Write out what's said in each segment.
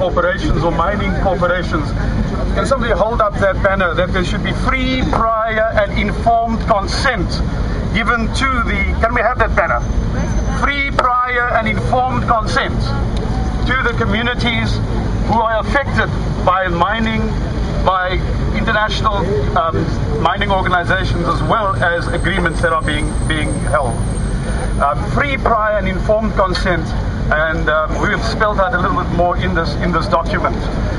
corporations or mining corporations, can somebody hold up that banner that there should be free, prior and informed consent given to the, can we have that banner? Free, prior and informed consent to the communities who are affected by mining, by international mining organizations, as well as agreements that are being held. Free, prior and informed consent, and we have spelled out a little bit more in this document.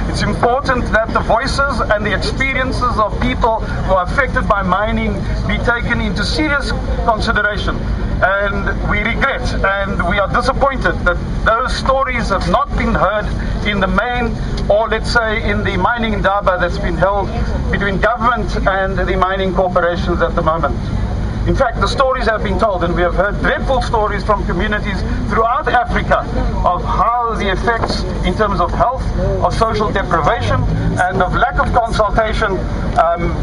It's important that the voices and the experiences of people who are affected by mining be taken into serious consideration. And we regret and we are disappointed that those stories have not been heard in the main, or let's say in the mining Indaba that's been held between government and the mining corporations at the moment. In fact, the stories have been told, and we have heard dreadful stories from communities throughout Africa of how the effects in terms of health, of social deprivation, and of lack of consultation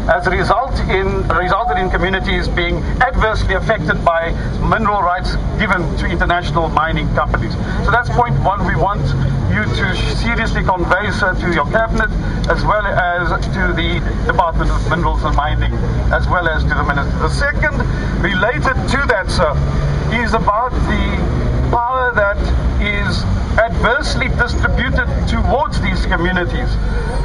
has resulted in communities being adversely affected by mineral rights given to international mining companies. So that's point one. We want you to seriously convey, sir, to your cabinet, as well as to the Department of Minerals and Mining, as well as to the Minister. The second, related to that, sir, is about the power that is adversely distributed towards these communities,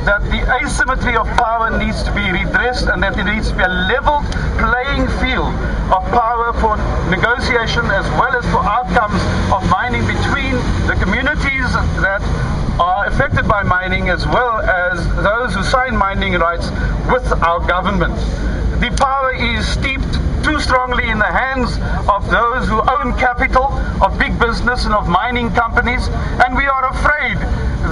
that the asymmetry of power needs to be redressed, and that there needs to be a leveled playing field of power for negotiation as well as for outcomes of mining between the communities that are affected by mining as well as those who sign mining rights with our government. The power is steeped too strongly in the hands of those who own capital, of big business and of mining companies, and we are afraid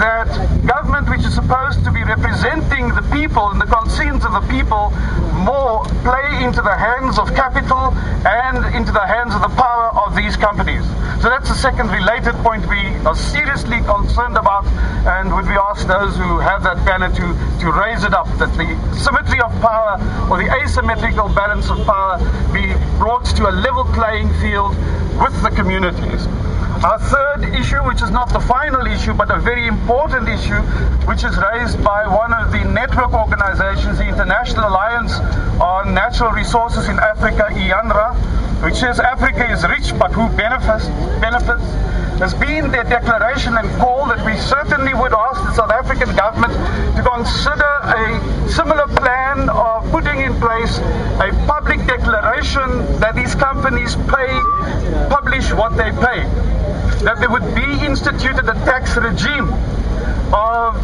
that government, which is supposed to be representing the people and the concerns of the people, more play into the hands of capital and into the hands of the power of these companies. So that's the second related point we are seriously concerned about, and would we ask those who have that banner to raise it up, that the symmetry of power or the asymmetrical balance of power be brought to a level playing field with the communities. Our third issue, which is not the final issue, but a very important issue, which is raised by one of the network organizations, the International Alliance on Natural Resources in Africa, IANRA, which says Africa is rich, but who benefits, has been their declaration and call that we certainly would ask the South African government to consider a similar plan of putting in place a public declaration that these companies publish what they pay. That there would be instituted a tax regime of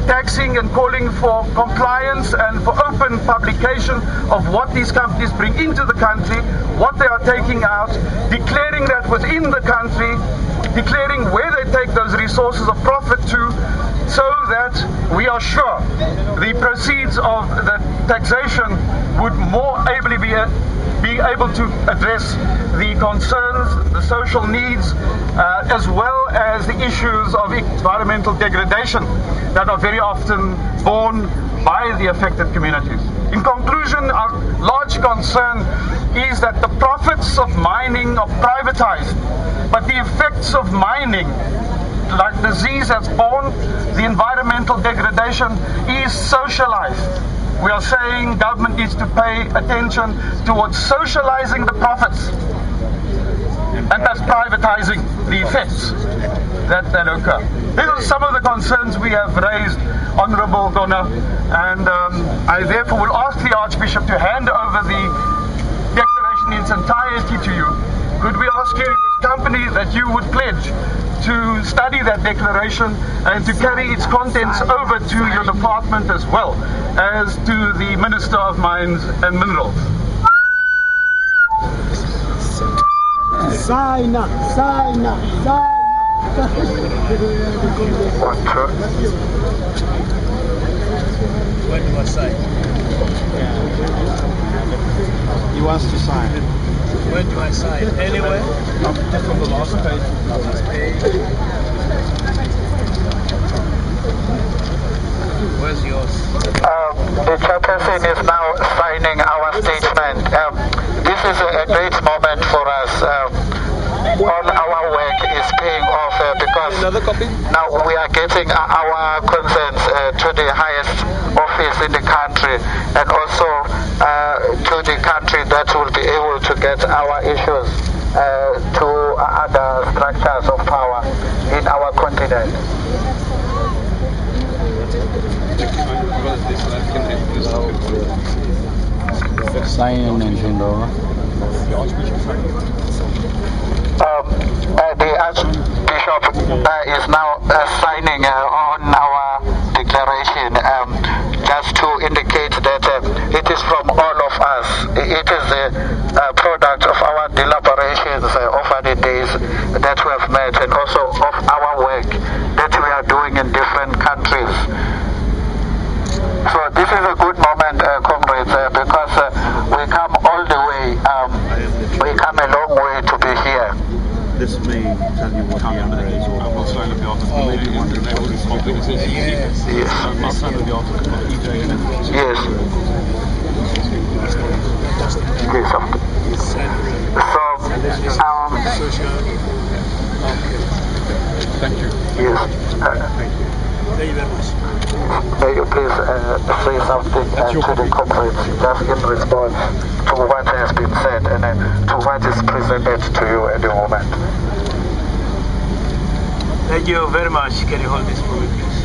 taxing and calling for compliance and for open publication of what these companies bring into the country, what they are taking out, declaring that within the country, declaring where they take those resources of profit to, so that we are sure the proceeds of the taxation would more ably be able to address the concerns, the social needs, as well as the issues of environmental degradation that are very often borne by the affected communities. In conclusion, our large concern is that the profits of mining are privatized, but the effects of mining, like disease has borne, the environmental degradation, is socialized. We are saying government needs to pay attention towards socializing the profits and thus privatizing the effects that occur. These are some of the concerns we have raised, Honourable Donor, and I therefore will ask the Archbishop to hand over the declaration in its entirety to you. Could we ask you, this company, that you would pledge to study that declaration and to carry its contents over to your department as well as to the Minister of Mines and Minerals? Sign up, sign up, sign up. When do I sign? He wants to sign. When do I sign? Anywhere? Just on the last page. Last page. Where's yours? The chairperson is now signing our statement. This is a great moment for us. All our work is paying off because Now we are getting our concerns to the highest office in the country, and also to the country that will be able to get our issues to other structures of power in our continent. Sign and hand over. The Archbishop is now signing on our declaration, just to indicate that it is from all of us. It is the product of our deliberations over the days that we have met, and also of our work that we are doing in different countries. So this is a good moment, comrades, because we come all the way, we come a long way to be here. This may tell you what the ANRA is all about. Maybe one of the competencies. Yes. Outside of the article of EJN. Yes. Yes. So, Thank you. yes. Thank you very much. May you please say something to the comrades, just in response to what has been said and to what is presented to you at the moment. Thank you very much. Can you hold this for me, please?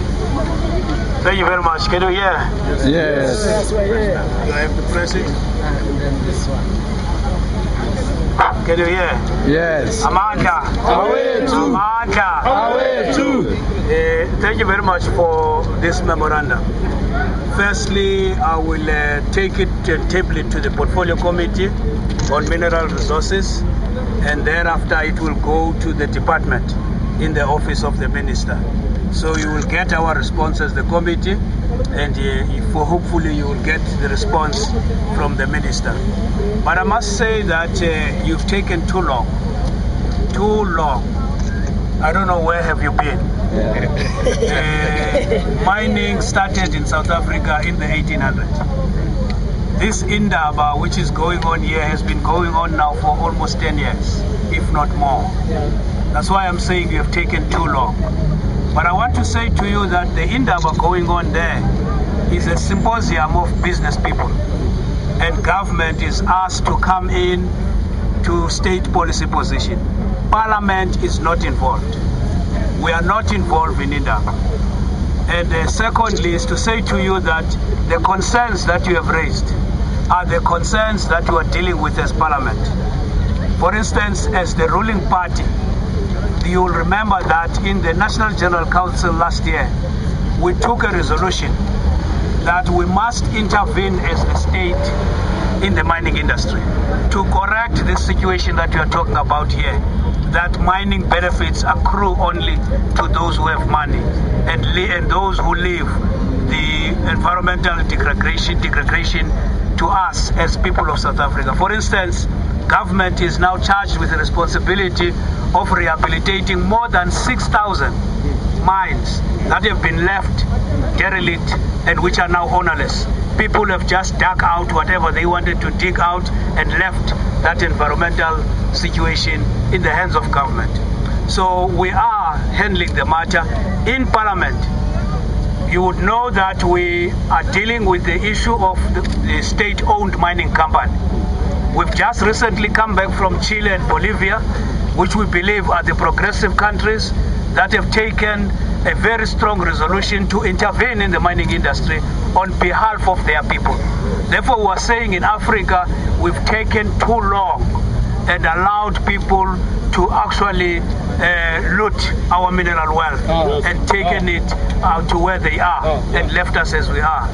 Thank you very much. Can you hear? Yes. Do I have to press it? Can you hear? Yes. Amanda. Away to. Amanda. Away to. Thank you very much for this memorandum. Firstly, I will take it and table it to the Portfolio Committee on Mineral Resources, and thereafter it will go to the department in the office of the Minister. So you will get our response as the committee, and hopefully you will get the response from the Minister. But I must say that you've taken too long. Too long. I don't know, where have you been? Mining started in South Africa in the 1800s. This Indaba, which is going on here, has been going on now for almost 10 years, if not more. That's why I'm saying you have taken too long. But I want to say to you that the Indaba going on there is a symposium of business people, and government is asked to come in to state policy position. Parliament is not involved. We are not involved in Indaba. And secondly is to say to you that the concerns that you have raised are the concerns that you are dealing with as Parliament. For instance, as the ruling party, you will remember that in the National General Council last year, we took a resolution that we must intervene as the state in the mining industry to correct this situation that you are talking about here, that mining benefits accrue only to those who have money and those who leave the environmental degradation to us as people of South Africa. For instance, government is now charged with the responsibility of rehabilitating more than 6,000 mines that have been left derelict and which are now ownerless. People have just dug out whatever they wanted to dig out and left that environmental situation in the hands of government. So we are handling the matter in Parliament. You would know that we are dealing with the issue of the state-owned mining company. We've just recently come back from Chile and Bolivia, which we believe are the progressive countries that have taken a very strong resolution to intervene in the mining industry on behalf of their people. Therefore, we are saying in Africa, we've taken too long and allowed people to actually loot our mineral wealth and taken it to where they are and left us as we are.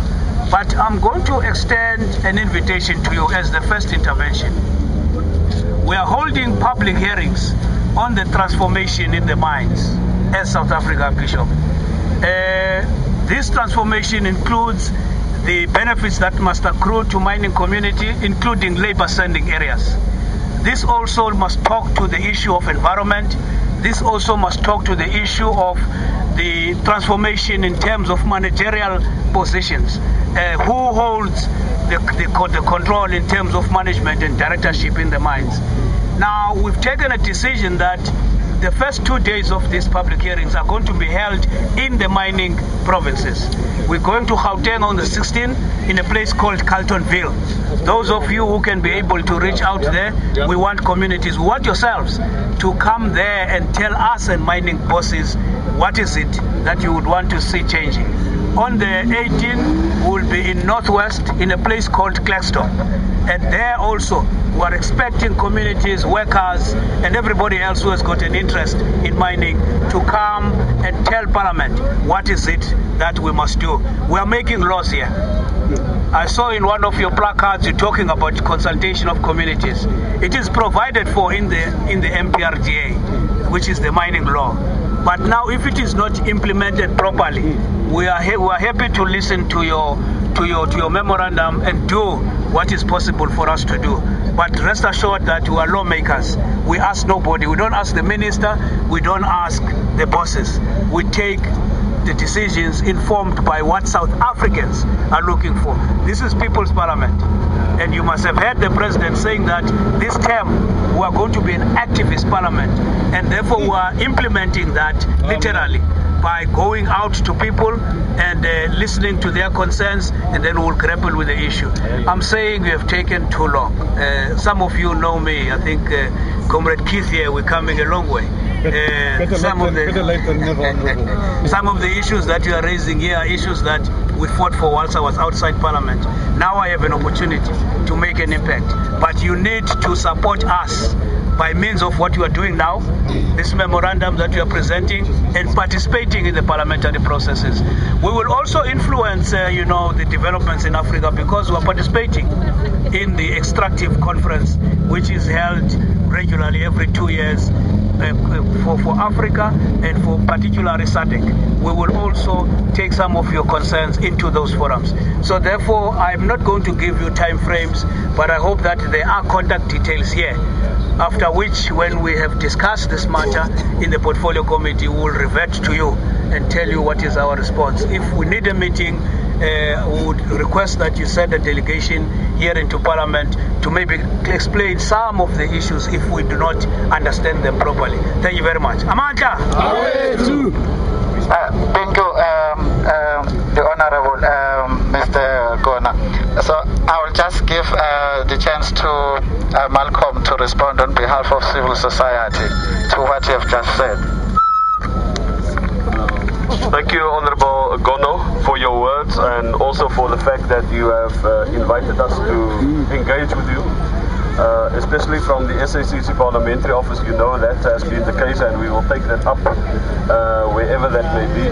But I'm going to extend an invitation to you as the first intervention. We are holding public hearings on the transformation in the mines as South Africa, Bishop. This transformation includes the benefits that must accrue to mining community, including labor sending areas. This also must talk to the issue of environment. This also must talk to the issue of the transformation in terms of managerial positions. Who holds the control in terms of management and directorship in the mines? Now, we've taken a decision that the first 2 days of these public hearings are going to be held in the mining provinces. We're going to Gauteng on the 16th in a place called Carltonville. Those of you who can be able to reach out there, we want communities, we want yourselves to come there and tell us and mining bosses what is it that you would want to see changing. On the 18th, we'll be in Northwest in a place called Claxton. And there also, we are expecting communities, workers, and everybody else who has got an interest in mining to come and tell Parliament what is it that we must do. We are making laws here. I saw in one of your placards you're talking about consultation of communities. It is provided for in the MPRDA, which is the mining law. But now, if it is not implemented properly, we are happy to listen to your memorandum and do what is possible for us to do. But rest assured that we are lawmakers. We ask nobody. We don't ask the minister. We don't ask the bosses. We take the decisions informed by what South Africans are looking for. This is People's Parliament. And you must have heard the president saying that this term we are going to be an activist parliament. And therefore we are implementing that literally by going out to people and listening to their concerns, and then we'll grapple with the issue. I'm saying we have taken too long. Some of you know me. I think Comrade Keith here, we're coming a long way. Some of the issues that you are raising here are issues that we fought for whilst I was outside Parliament. Now I have an opportunity to make an impact. But you need to support us by means of what you are doing now, this memorandum that you are presenting, and participating in the parliamentary processes. We will also influence, the developments in Africa, because we are participating in the extractive conference, which is held regularly every 2 years for Africa and for particularly SADC. We will also take some of your concerns into those forums. So therefore, I'm not going to give you time frames, but I hope that there are contact details here. After which, when we have discussed this matter in the portfolio committee, we will revert to you and tell you what is our response. If we need a meeting, we would request that you send a delegation here into Parliament to maybe explain some of the issues if we do not understand them properly. Thank you very much. Amanda! Thank you, the Honorable Mr. Gona. So I will just give the chance to Malcolm to respond on behalf of civil society to what you have just said. Thank you, Honorable Gono, for your words, and also for the fact that you have invited us to engage with you. Especially from the SACC Parliamentary Office, you know that has been the case, and we will take that up wherever that may be.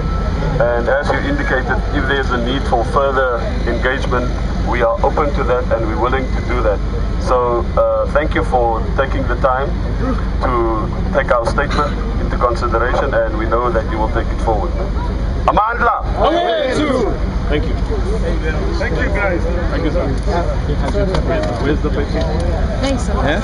And as you indicated, if there's a need for further engagement, we are open to that and we're willing to do that. So thank you for taking the time to take our statement into consideration, and we know that you will take it forward. Amandla! Thank you. Thank you, guys. Thank you, sir. Where's the patient? Thanks so much. Yeah?